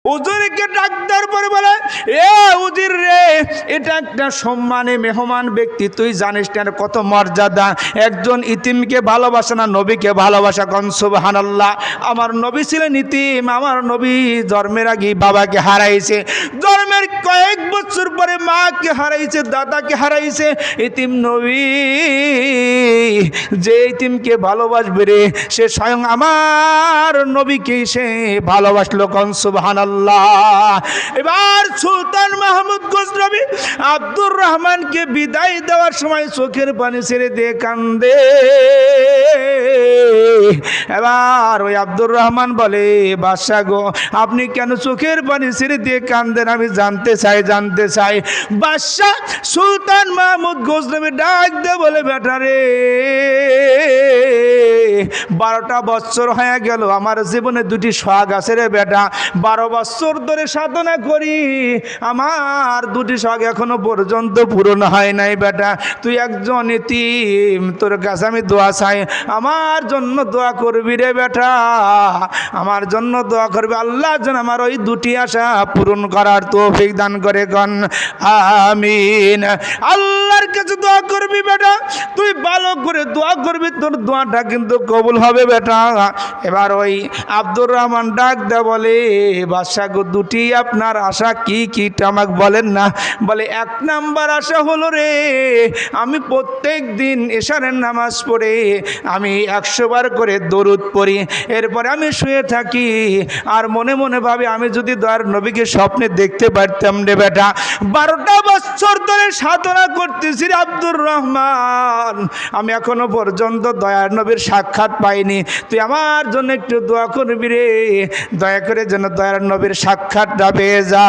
হুজুরকে ডাক দেওয়ার পরে বলে, এ হুজুর রে, এটা একটা সম্মানী মেহমান ব্যক্তি, তুই জানিস না কত মর্যাদা। একজন ইতিমকে ভালোবাসে না, নবীকে ভালোবাসা। কোন সুবহানাল্লাহ। আমার নবী ছিলেন ইতিম। আমার নবী জন্মের আগে বাবাকে হারাইছে, জন্মের কয়েক বছর পরে মাকে হারাইছে, দাদাকে হারাইছে। ইতিম নবী যে ইতিমকে ভালোবাসবে রে, সে স্বয়ং আমার নবীকে সে ভালোবাসলো। কোন সুবহানাল্লাহ। এবার সুলতান মাহমুদ গজনবী আব্দুর রহমানকে বিদায় দেওয়ার সময় চোখের পানি ছেড়ে দিয়ে কান্দে। এবার ওই আব্দুর রহমান বলে, বাদশা গো, আপনি কেন চোখের পানি ছেড়ে দিয়ে কান্দেন? আমি জানতে চাই। বাদশা সুলতান মাহমুদ গজনবী ডাক দিয়ে বলে, বেটা রে, 12টা বছর হয়ে গেল, আমার জীবনে দুটি শখ আছে রে বেটা। 12 বছর ধরে সাধনা করি, আমার দুটি শখ এখনো পর্যন্ত পূরণ হয় নাই বেটা। তুই একজন এতিম, তোর কাছে আমি দোয়া চাই, আমার জন্য দোয়া করবি রে বেটা, আমার জন্য দোয়া করবি। আল্লাহ যেন আমার ওই দুটি আশা পূরণ করার তৌফিক দান করে। কোন আমিন। আল্লাহর কাছে দোয়া করবি বেটা, তুই ভালো করে দোয়া করবি, তোর দোয়াটা কিন্তু কবুল হবে বেটা। এবার ওই আব্দুর রহমান ডাক দে বলে, বাদশা গো, দুটি আপনার আশা কি কি আমাকে বলেন না? বলে, 1 নাম্বার আশা হলো রে, আমি প্রত্যেক দিন এশারের নামাজ পড়ে আমি 100 বার করে দরুদ পড়ি, এরপরে আমি শুয়ে থাকি আর মনে মনে ভাবি, আমি যদি দয়ার নবীকে স্বপ্নে দেখতে পারতাম রে বেটা। 12টা বছর ধরে সাধনা করতেছি রে আব্দুর রহমান, আমি এখনো পর্যন্ত দয়ার নবীর সাক্ষাৎ পাইনি। তুই আমার জন্য একটু দোয়া করবি রে, দয়া করে যেন দয়ার নবীর সাক্ষাৎটা পেয়ে যা।